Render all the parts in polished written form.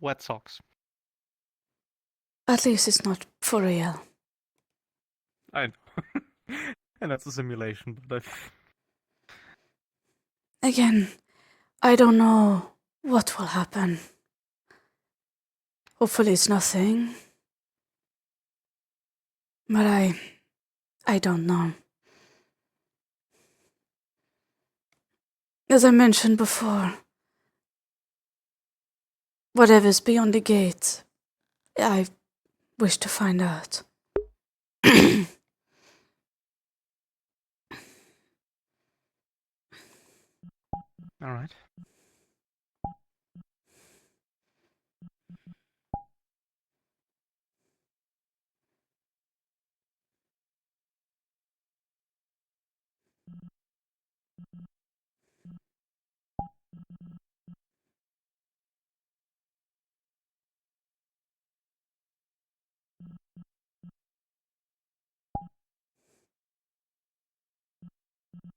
Wet socks. At least it's not for real. I know. And that's a simulation, but Again, I don't know what will happen. Hopefully it's nothing. But I don't know. As I mentioned before, whatever's beyond the gate, I wish to find out. alright.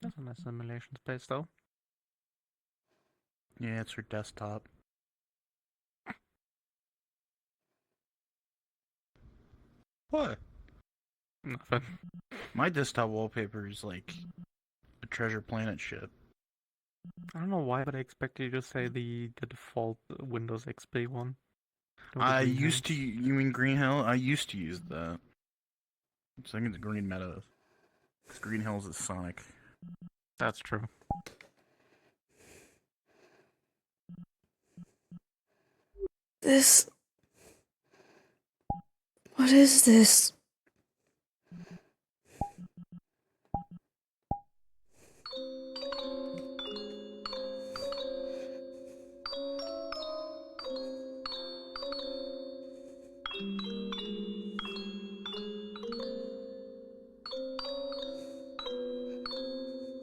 That's a nice simulation space, though. Yeah, it's her desktop. What? Nothing. My desktop wallpaper is like a Treasure Planet ship. I don't know why, but I expected you to say the default Windows XP one. I used to. You mean Green Hill? I used to use that. I think it's Green Meadows. Because Green Hills is Sonic. That's true. This. What is this?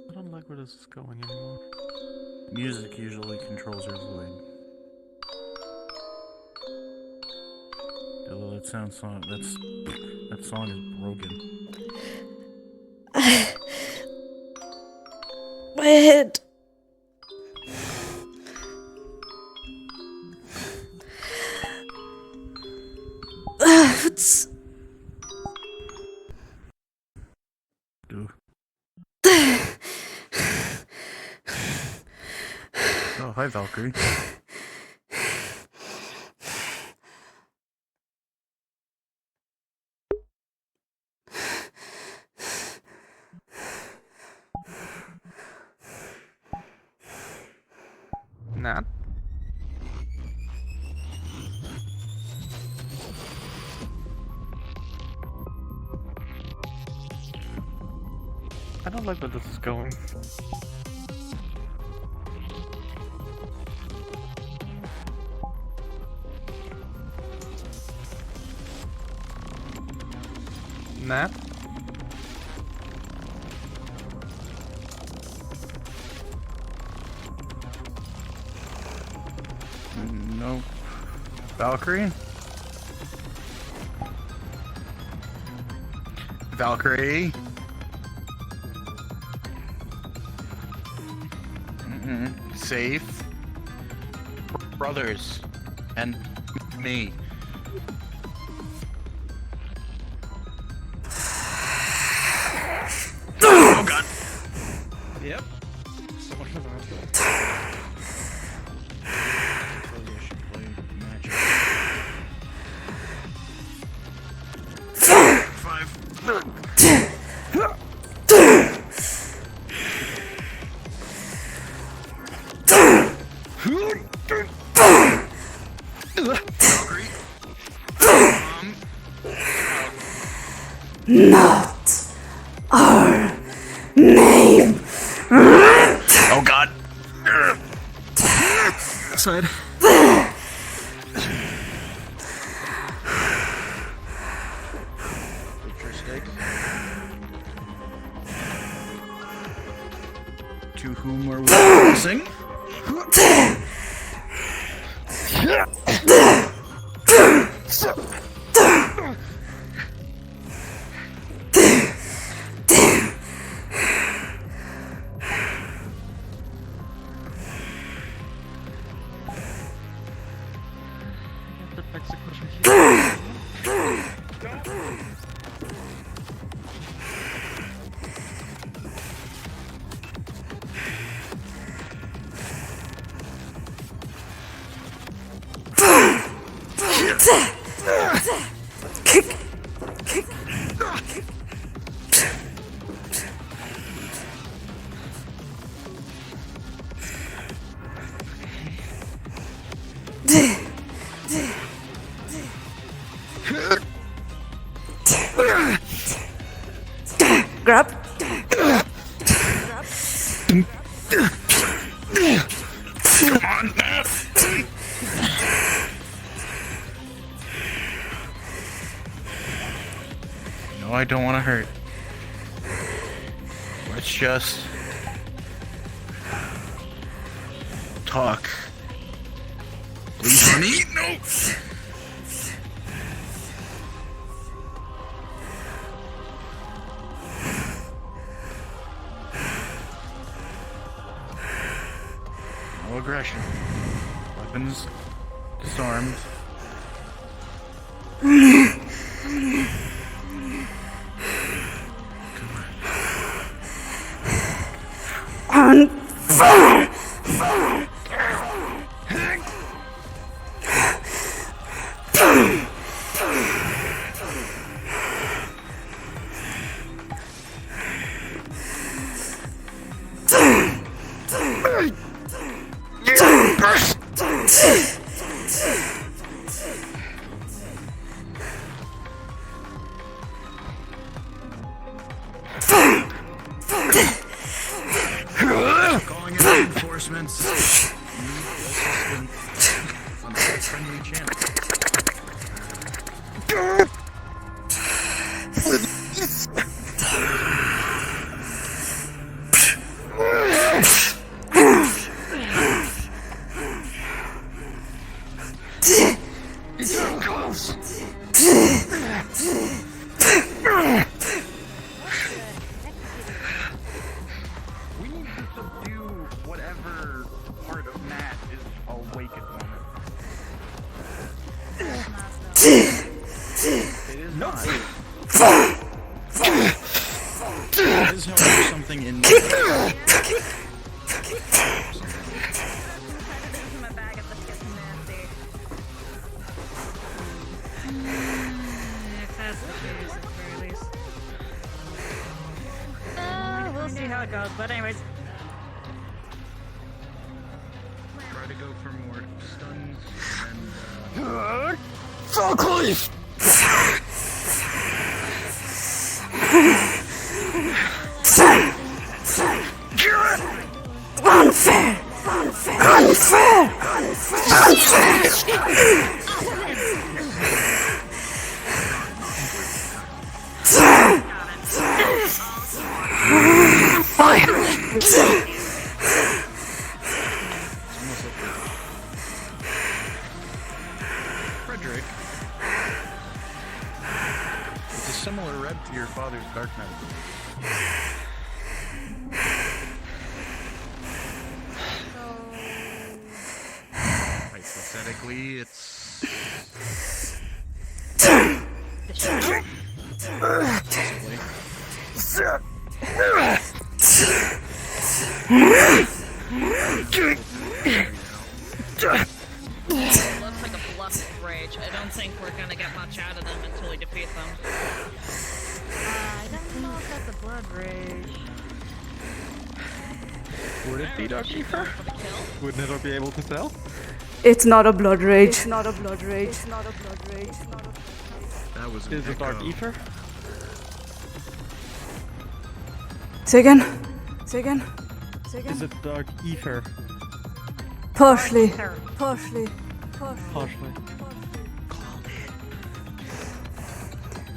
I don't like where this is going anymore. Music usually controls your void. Although that song is broken. My head. It's. Do. Oh, hi Valkyrie. Nat? I don't like where this is going. Nat? No. Valkyrie? Valkyrie? Safe. Brothers. And me. Oh god. Yep. So much for that. Probably I should play Magic. 5. Valkyrie. Not our name. Oh god. Side. Picture stick. To whom are we listening? execution here. Grab. Come on, Matt. No, I don't want to hurt. Let's just talk. Please, honey. No. No aggression. Weapons disarmed. On fire! Calling in reinforcements. On a friendly channel. We need to subdue whatever part of Matt is awake at the moment. It is not. It is, however, something in there. We'll see how it goes, but anyways. Try to go for more stuns and Unfair! Unfair! Frederick. It's a similar rep to your father's Dark Knight. Hypothetically, it's possibly. It looks like a bluff of rage. I don't think we're gonna get much out of them until we defeat them. I don't know if that's a blood rage. Would it be Dark Ether? Would Nether be able to tell? It's not a blood rage. It's not a blood rage. It's not a blood rage. That was Is it Dark Ether? Say again. Say again. Say Is again. it Dark Ether? Partially. Partially. Partially.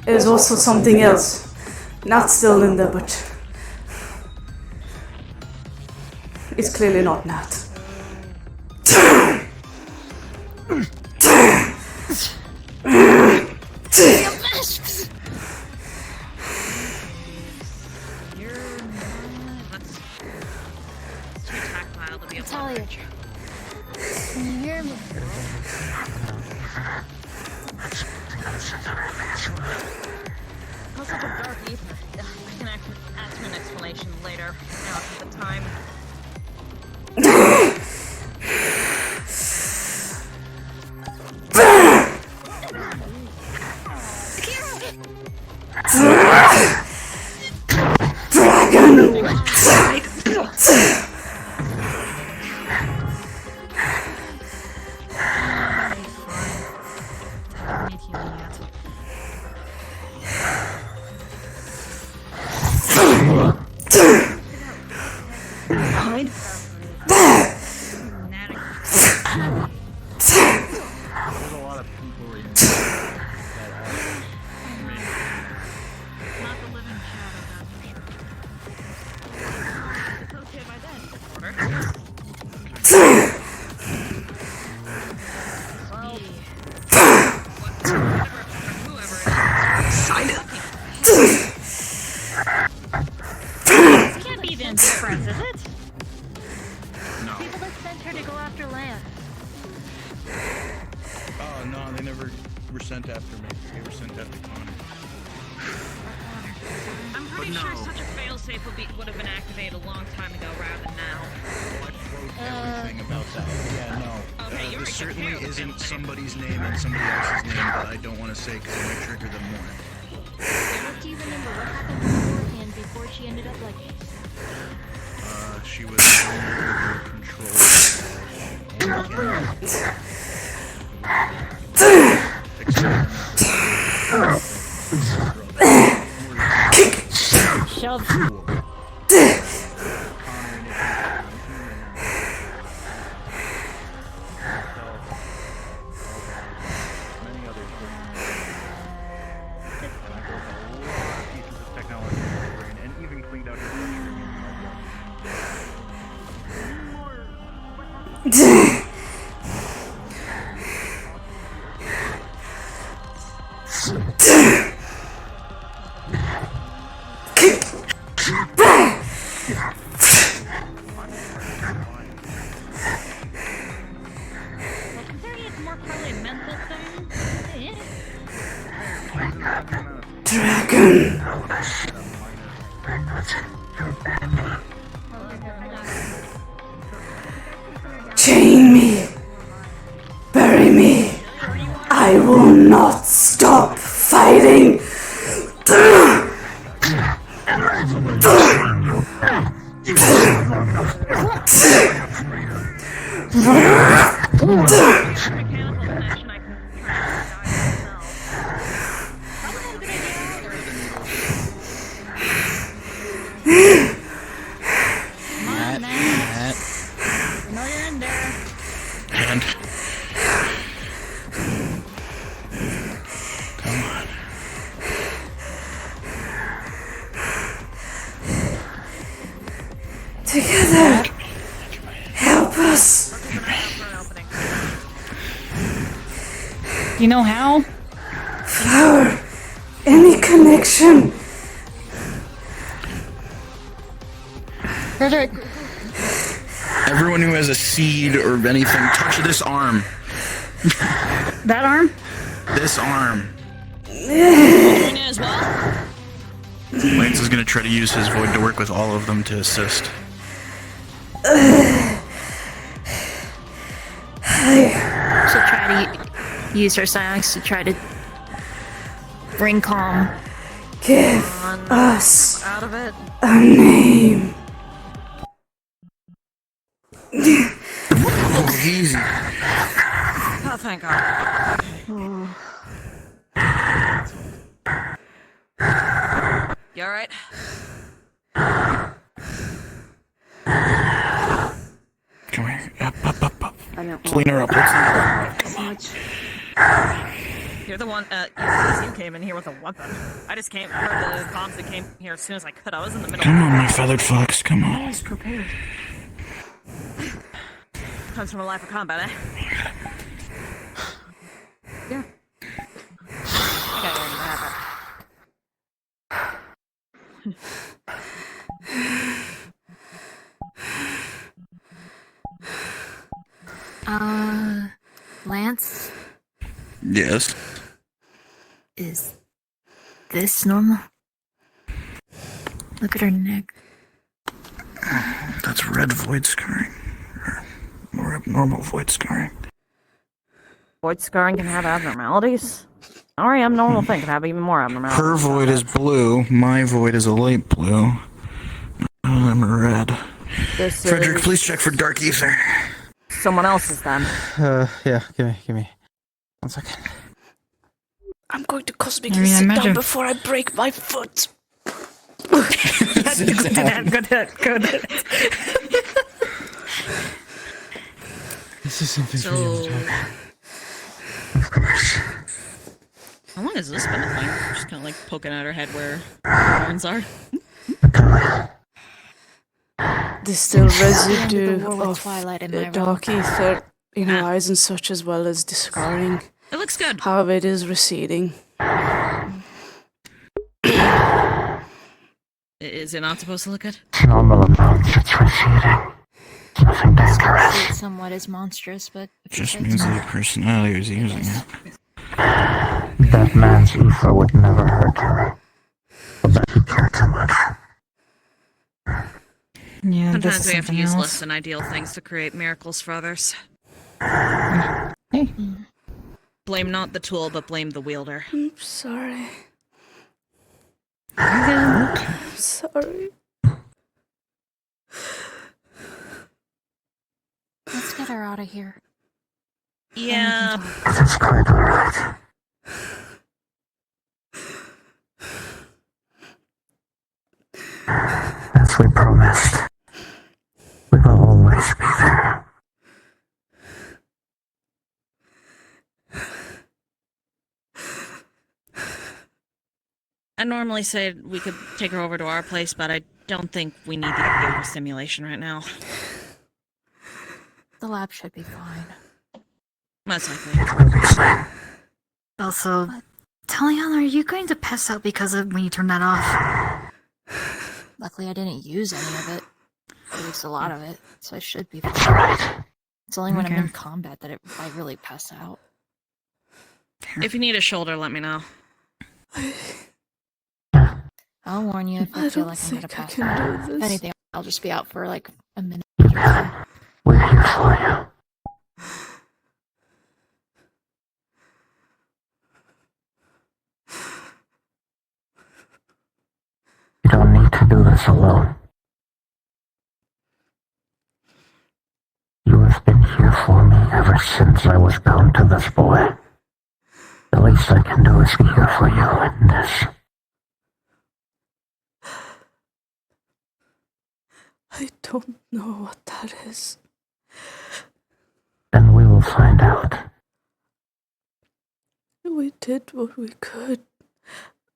There's also something else. Not still in there, but it's clearly not Nat. Natalia, Can you hear me? Also, the dark ether. I can ask him an explanation later. Now, at the time. There's a lot of people in here that are Not the living shadow, that's for sure. It's okay by then. This can't be Vin's friends, is it? no. People that sent her to go after Lance. Oh no, they never were sent after me. They were sent after Connor. I'm pretty sure such a failsafe would have been activated a long time ago rather than now. Well, I wrote everything about that. Yeah, no. Okay, you're This right, certainly you're isn't right. somebody's name and somebody else's name that I don't want to say because it might trigger them more. Do you remember what happened beforehand before she ended up like this? She was under control. Shove. Many others. And I built a lot of pieces of technology in my brain and even cleaned out his Considering it's more probably a mental thing. Dragon. Chain me. Bury me. I will not stop fighting. Mechanical connection, I can try to die myself. Matt. I know you're in there. And come on. Together. Help us. You know how? Flower. Any connection? Frederick. Everyone who has a seed or anything, touch this arm. That arm? This arm. Doing it as well? Lance is gonna try to use his void to work with all of them to assist. She'll try to use her silence to try to bring calm. Give us Out of it. a name. Oh, easy. Oh, thank God. You alright? Come here. Up. I don't Let's lean her up. Let's lean her up. Come on. You're the one, you came in here with a weapon. I just heard the comms that came here as soon as I could. I was in the middle. Come on, my feathered fox. Come on. was prepared. Comes from a life of combat, eh? Yeah. I gotta go into the habit. Lance? Yes. Is this normal? Look at her neck. That's red void scarring. Or more abnormal void scarring. Void scarring can have abnormalities? Our abnormal thing can have even more abnormalities. Her void is blue. My void is a light blue. I'm a red. This Frederick, is please check for dark ether. someone else's then. Yeah, give me 1 second. I'm going to cosmically I mean, I sit down imagine- before I break my foot. Go to that. This is something for you to So, talk. how long has this been a thing? Just kind of like poking at her head where her horns are. There's still residue war with of Twilight in my room. dark ether in her eyes and such, as well as the scarring. It looks good. However, it is receding. Is it not supposed to look good? Normal amounts, it's receding. Nothing dangerous. It somewhat is monstrous, but if Just it means takes that personality was using it. That man's ether would never hurt her. But he cared too much. Yeah, Sometimes we have to use less than ideal things to create miracles for others. Hey. Blame not the tool, but blame the wielder. I'm sorry. Sorry. Let's get her out of here. Yeah, It's quite alright. As we promised, we will always be there. I normally say we could take her over to our place, but I don't think we need the computer stimulation right now. The lab should be fine. Most likely. It will be fine. Also, Taliana, are you going to pass out because of when you turn that off? Luckily, I didn't use any of it. At least a lot of it, so I should be fine. It's alright. It's only when I'm Okay. in combat that I really pass out. If you need a shoulder, let me know. I'll warn you if I, I feel don't like I'm gonna think I pass can out. do If this. anything, I'll just be out for like a minute. You better. We're here for you. You don't need to do this alone. You have been here for me ever since I was bound to this boy. The least I can do is be here for you in this. I don't know what that is. Then we will find out. We did what we could.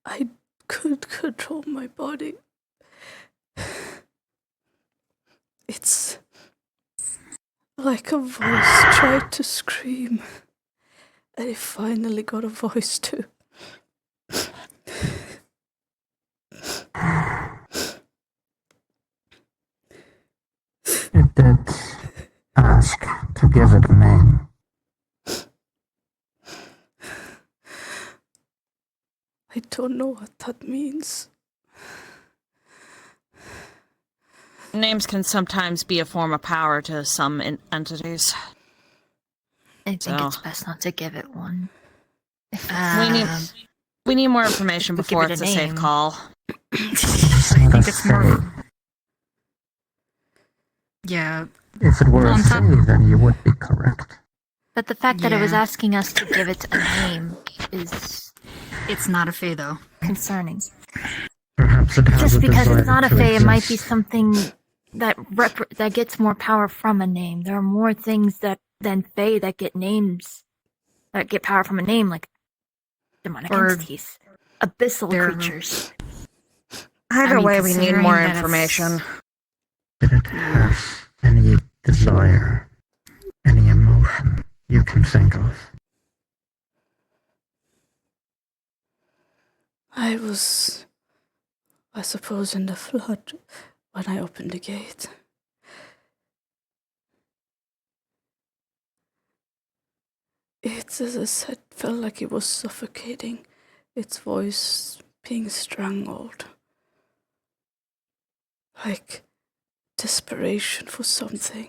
I could control my body. It's like a voice tried to scream, and it finally got a voice too. It did ask to give it a name. I don't know what that means. Names can sometimes be a form of power to some entities. I think So- it's best not to give it one. If We need more information We'll give before it a it's a safe name. call. I think it's more. Yeah, If it were On a top- fairy, then you would be correct. but the fact that it was Yeah. asking us to give it a name is It's not a fae, though. concerning. Perhaps it has Just a because desire it's not a to fae, it might be exist. something that that gets more power from a name. There are more things than fae that get names, that get power from a name, like demonic Or entities, abyssal there- creatures. Either way, we need considering more that it's- information. Did it have any desire, any emotion you can think of? I was, I suppose, in the flood when I opened the gate. It, as I said, felt like it was suffocating, its voice being strangled. Like desperation for something.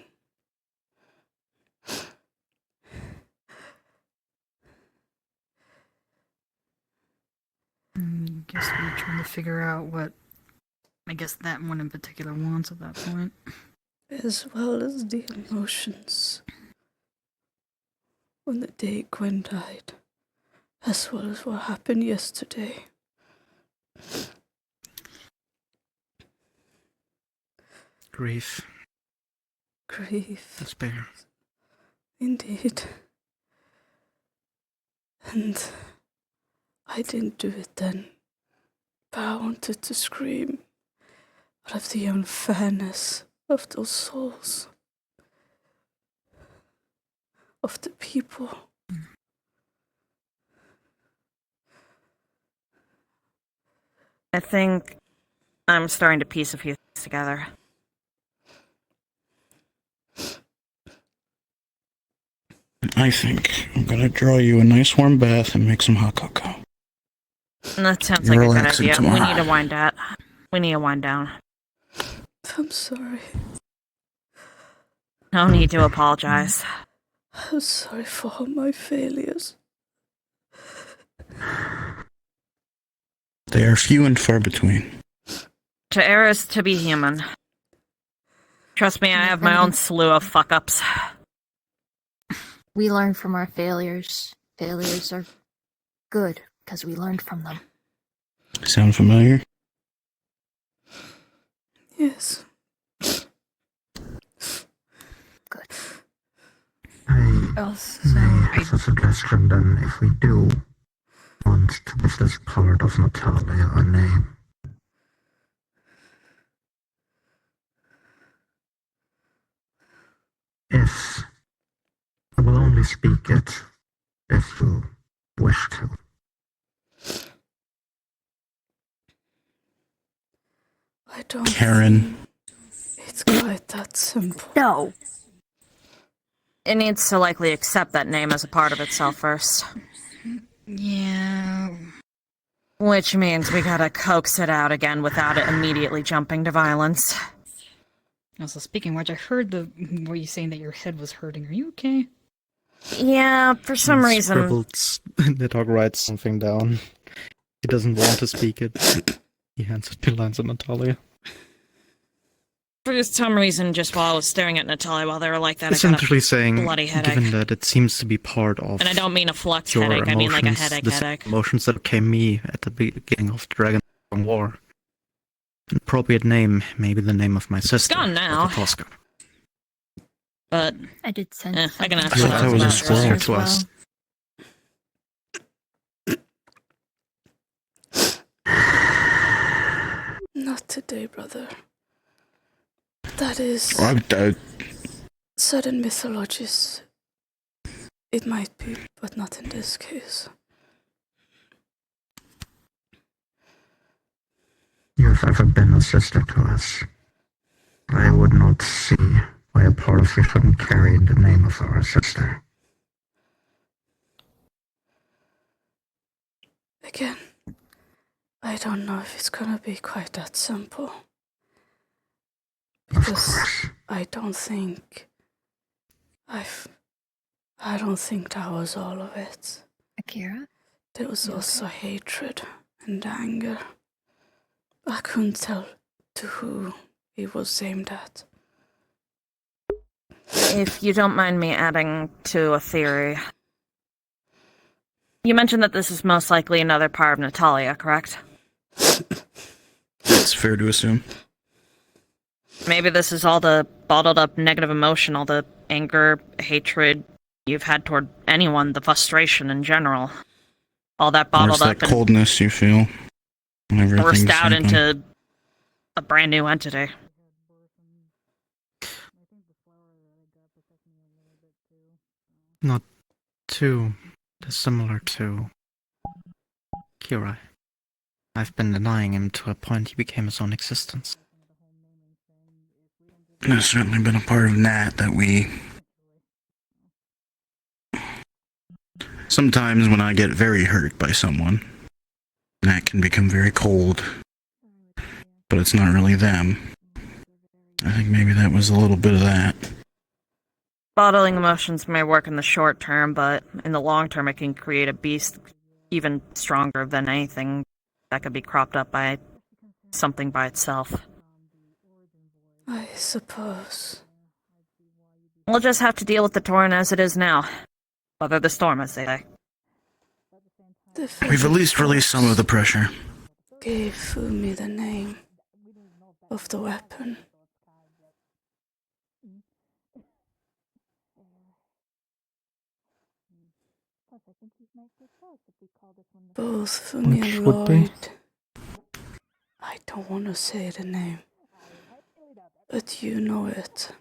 Guess we're trying to figure out what, I guess that one in particular wants at that point. As well as the emotions. On the day Gwen died. As well as what happened yesterday. Grief. Grief. Despair. Indeed. And I didn't do it then. But I wanted to scream out of the unfairness of those souls. Of the people. I think I'm starting to piece a few things together. I think I'm gonna draw you a nice warm bath and make some hot cocoa. That sounds You're like a good relaxing idea. tomorrow. We need to wind down. We need to wind down. I'm sorry. No need to apologize. I'm sorry for all my failures. They are few and far between. To err is to be human. Trust me, I have my own slew of fuck-ups. We learn from our failures. Failures are good because we learned from them. Sound familiar? Yes. Good. I have a suggestion then, if we do want to give this part of Natalia a name. If I will only speak it if you wish to. I don't Karen. think it's quite that simple. No. It needs to likely accept that name as a part of itself first. Yeah. Which means we gotta coax it out again without it immediately jumping to violence. Also, speaking of which, I heard what you saying that your head was hurting. Are you okay? Yeah, for some reason. Scribbles. The dog writes something down. He doesn't want to speak it. He hands it 2 lines of Natalia. For some reason, just while I was staring at Natalia while they were like that, I got Essentially a saying, bloody headache. given that it seems to be part of And I don't mean a flux your headache, I mean like a emotions, headache the same headache. emotions that came me at the beginning of the Dragon War. An appropriate name, maybe the name of my sister. gone now. Tosca. But I did sense I can something actually that was a about squirrel her as to us. Not today, brother. That is I'm dead. certain mythologies. It might be, but not in this case. You have ever been a sister to us. I would not see why a part of you shouldn't carry the name of our sister. Again, I don't know if it's gonna be quite that simple. Of Because course. I don't think that was all of it. Akira? There was also hatred and anger. I couldn't tell to who it was aimed at. if you don't mind me adding to a theory. You mentioned that this is most likely another part of Natalia, correct? It's fair to assume. Maybe this is all the bottled up negative emotion, all the anger, hatred you've had toward anyone, the frustration in general. All that Or bottled it's that up and coldness you feel whenever forced things out happen. into a brand new entity. Not too dissimilar to Kira. I've been denying him to a point he became his own existence. There's certainly been a part of Nat that we... Sometimes when I get very hurt by someone, Nat can become very cold, but it's not really them. I think maybe that was a little bit of that. Bottling emotions may work in the short term, but in the long term it can create a beast even stronger than anything that could be cropped up by something by itself. I suppose. We'll just have to deal with the torrent as it is now. Weather the storm, as they say. We've at least released some of the pressure. Gave Fumi the name of the weapon. Both Fumi Which and would be? Lloyd. I don't want to say the name, but you know it.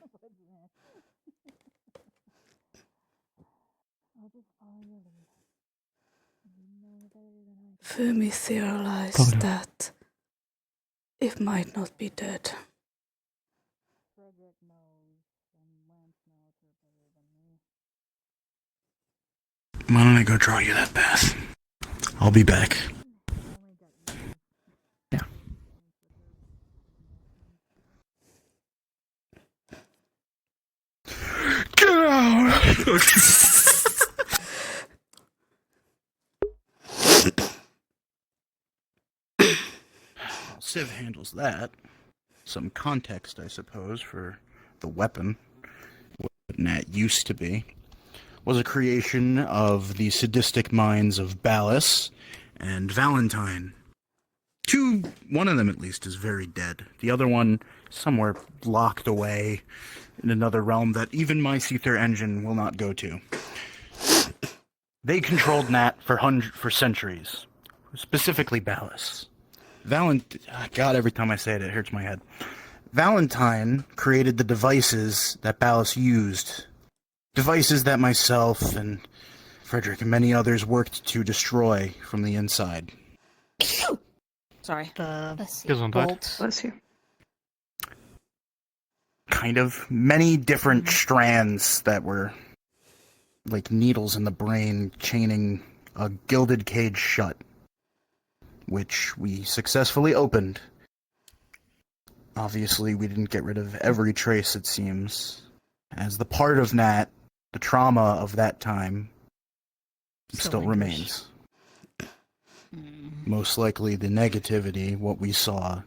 Fumi theorized that it might not be dead. Why don't I go draw you that path? I'll be back. Yeah. Get out! Civ handles that. Some context, I suppose, for the weapon. What Nat used to be was a creation of the sadistic minds of Ballas and Valentine. One of them at least is very dead. The other one, somewhere locked away in another realm that even my Seether engine will not go to. They controlled Nat for centuries, specifically Ballas. God, every time I say it, it hurts my head. Valentine created the devices that Ballas used. Devices that myself and Frederick and many others worked to destroy from the inside. Sorry. Gesundheit. Bless you. Kind of. Many different strands that were like needles in the brain chaining a gilded cage shut, which we successfully opened. Obviously, we didn't get rid of every trace, it seems, as the part of Nat, the trauma of that time, still remains. Most likely the negativity, what we saw,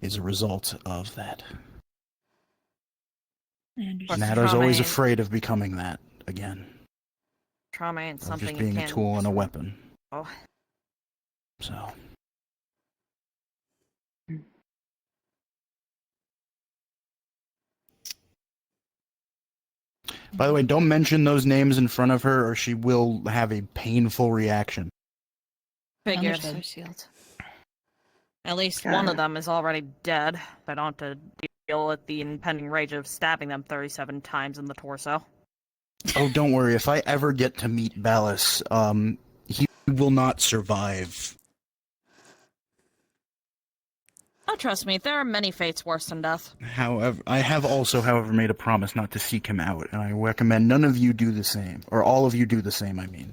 is a result of that. Nat is always afraid of becoming that again. Trauma ain't Of something just being you a can... tool and a weapon. Oh. So. By the way, don't mention those names in front of her or she will have a painful reaction. Figured. Understood. At least one of them is already dead. I don't have to deal with the impending rage of stabbing them 37 times in the torso. Oh, don't worry. If I ever get to meet Ballas, he will not survive. Oh, trust me, there are many fates worse than death. However, I have also, made a promise not to seek him out, and I recommend none of you do the same. Or all of you do the same, I mean.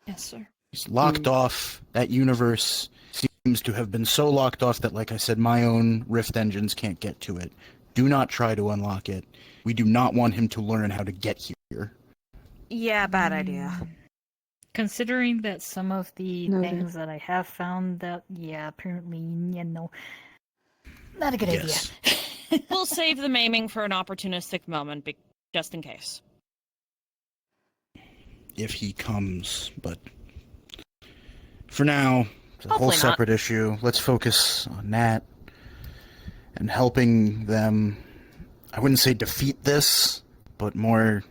Yes, sir. He's locked off. That universe seems to have been so locked off that, like I said, my own Rift engines can't get to it. Do not try to unlock it. We do not want him to learn how to get here. Yeah, bad idea. Considering that some of the Noted. things that I have found that, yeah, apparently, not a good Yes. idea. We'll save the maiming for an opportunistic moment, just in case. If he comes, but for now, it's a whole Hopefully not. separate issue. Let's focus on Nat and helping them. I wouldn't say defeat this, but more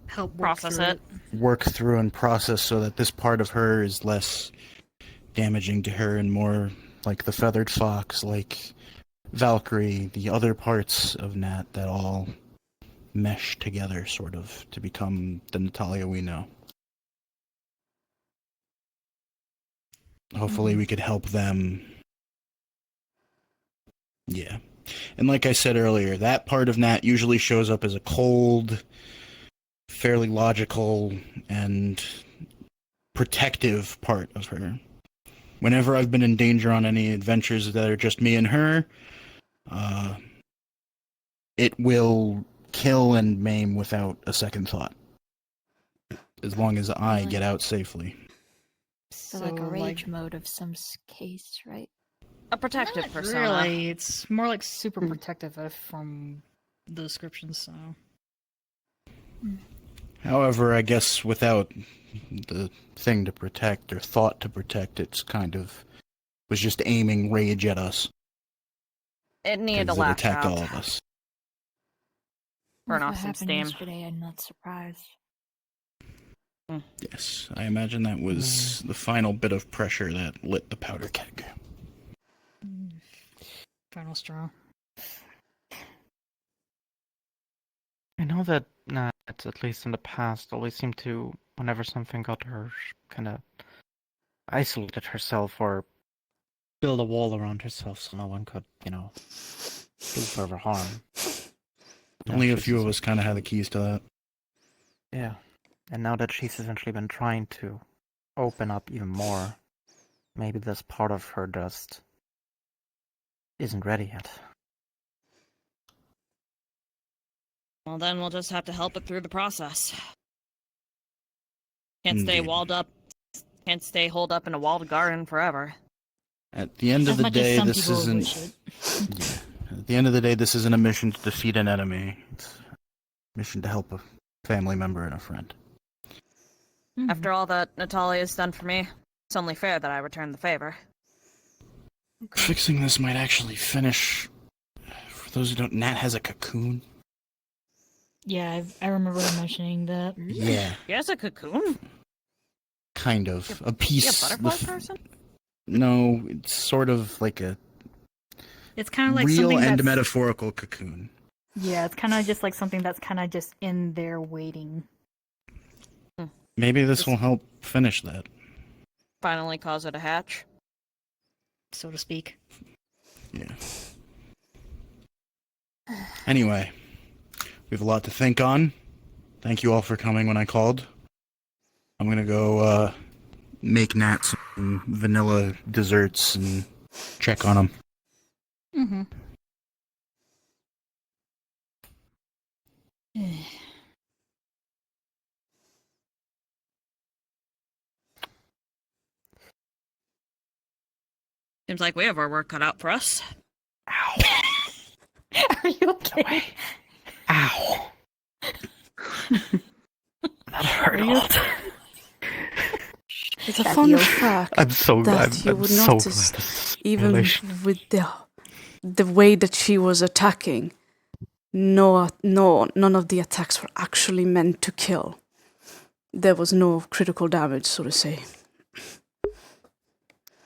Help Process through it. work through and process so that this part of her is less damaging to her and more like the feathered fox, like Valkyrie, the other parts of Nat that all mesh together sort of to become the Natalia we know. Hopefully we could help them. Yeah. And like I said earlier, that part of Nat usually shows up as a cold, fairly logical, and protective part of her. Whenever I've been in danger on any adventures that are just me and her, it will kill and maim without a second thought. As long as I get out safely. So like a rage mode of some case, right? A protective Not persona. really. It's more like super protective from the description, so. However, I guess without the thing to protect or thought to protect, it's kind of was just aiming rage at us. It needed to Because it lash attacked out. all of us. Burn If off it some happened steam. yesterday, I'm not surprised. Yes, I imagine that was the final bit of pressure that lit the powder keg. Final straw. I know that Nat, at least in the past, always seemed to, whenever something got her, kind of isolated herself or build a wall around herself so no one could, do further harm. Only a she's few of just- us kind of had the keys to that. Yeah. And now that she's essentially been trying to open up even more, maybe this part of her just isn't ready yet. Well, then we'll just have to help it through the process. Can't stay Indeed. walled up. Can't stay holed up in a walled garden forever. At the end of As the much as day, some this people isn't. wish it. Yeah. At the end of the day, this isn't a mission to defeat an enemy. It's a mission to help a family member and a friend. After all that Natalia's done for me, it's only fair that I return the favor. Fixing this might actually finish. For those who don't, Nat has a cocoon. Yeah, I remember her mentioning that. Yeah, He has a cocoon? kind of. A You a piece. butterfly person? No, it's sort of like a It's kind of like real something and that's, metaphorical cocoon. yeah, it's kind of just like something that's kind of just in there waiting. Maybe this will help finish that. Finally cause it a hatch. So to speak. Yeah. Anyway, we have a lot to think on. Thank you all for coming when I called. I'm gonna go make Nat some vanilla desserts and check on them. Mm-hmm. Seems like we have our work cut out for us. Are you okay? Ow! That hurt a you- lot. It's a That fun deal. fact I'm so glad. that you I'm would so notice, glad this even relation. with the way that she was attacking, none of the attacks were actually meant to kill. There was no critical damage, so to say.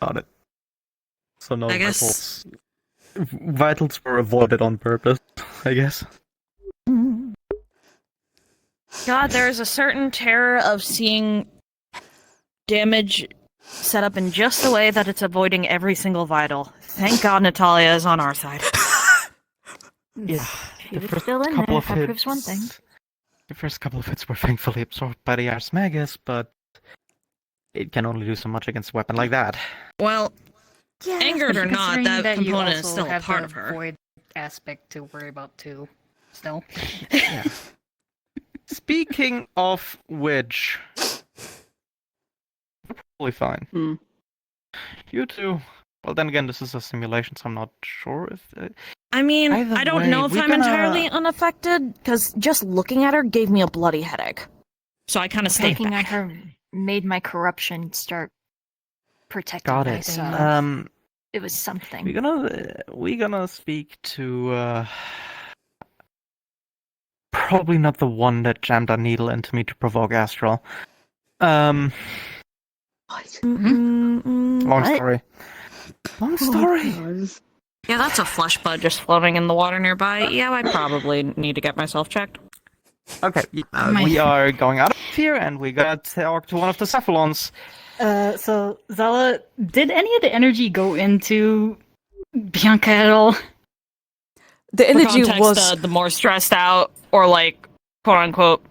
Got it. So no I guess- vitals were avoided on purpose, I guess. God, there is a certain terror of seeing damage set up in just the way that it's avoiding every single vital. Thank God Natalia is on our side. Yeah. She was still in there, that proves one thing. The first couple of hits were thankfully absorbed by the Ars Magus, but it can only do so much against a weapon like that. Well, Yeah. angered or not, Considering that you component is also still a have part the of her. void aspect to worry about too. Still. Yeah. Speaking of which, probably fine. Hmm. You two. Well, then again, this is a simulation, so I'm not sure if. I mean, Either I don't way, know if we're I'm gonna- entirely unaffected, because just looking at her gave me a bloody headache. So I kind of stayed Looking back. at her made my corruption start protecting Got it. myself. It was something. We're gonna speak to. Probably not the one that jammed a needle into me to provoke Astral. Long What? story. Long story. Yeah, that's a flesh bud just floating in the water nearby. Yeah, I probably need to get myself checked. Okay, we are going out of here, and we gotta talk to one of the Cephalons. So Zala, did any of the energy go into Bianca at all? The For energy context, was the more stressed out, or like, quote unquote,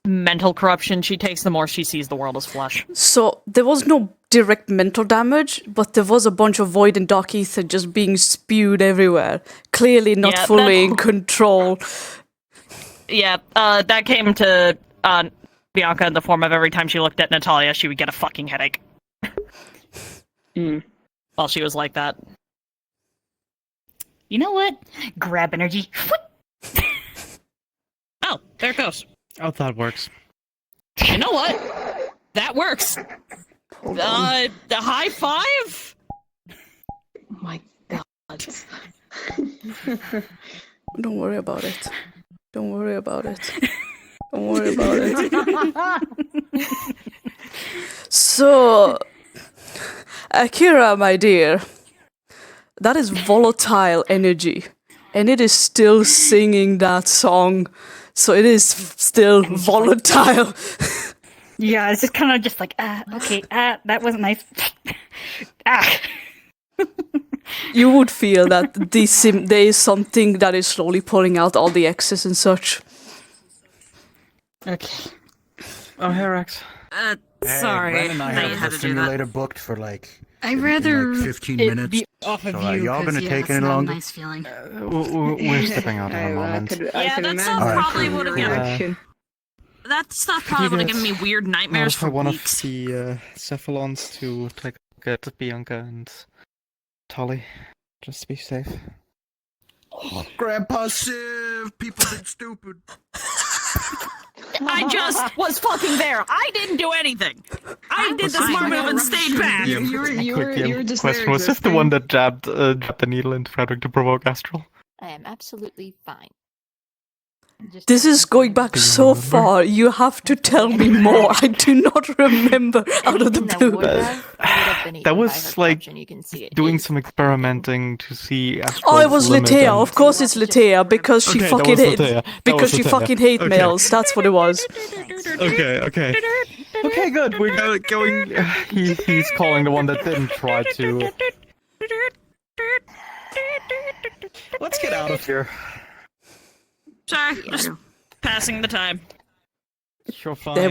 mental corruption she takes, the more she sees the world as flesh. So there was no direct mental damage, but there was a bunch of void and dark ether just being spewed everywhere. Clearly not Yeah, fully in control. Yeah, that came to Bianca in the form of every time she looked at Natalia, she would get a fucking headache. While she was like that. You know what? Grab energy. Oh, there it goes. Oh, that works. You know what? That works. The high five? Oh my god. Don't worry about it. Don't worry about it. Don't worry about it. So, Akira, my dear, that is volatile energy. And it is still singing that song. So it is still volatile. Yeah, it's just kind of just like, okay, that wasn't nice. You would feel that there is something that is slowly pulling out all the excess and such. Okay. Oh, hey, Rex. Sorry. Brandon and I that you have had the to do that. simulator booked for like I'd in rather like 15 it minutes. be off of So, you, y'all gonna 'cause, take it's any not longer? a nice feeling. We're stepping out in a moment. Yeah, that stuff Alright. probably would have given Uh, that stuff could you probably would have get given me weird nightmares notify for one weeks. of the cephalons to take a look at Bianca and Tolly, just to be safe. Oh, Grandpa Civ, people been stupid. I just was fucking there. I didn't do anything. I did the smart move and stayed back. You were just Question: there was this the one that jabbed the needle into Frederick to provoke Astral? I am absolutely fine. Just This is going back Do you so remember? far. You have to tell me more. I do not remember out of the anything that blue. would have been eaten That by was her like corruption, you can see it doing is some eating. experimenting to see Astral's Oh, it was limit Letea. and- Of course, it's Letea because she Okay, that fucking was hate. Letea. That Because was she Letea. fucking hate Okay. males. That's what it was. Okay. Okay, good. We're going. He's calling the one that didn't try to. Let's get out of here. Sorry, just passing the time. Sure, fine. There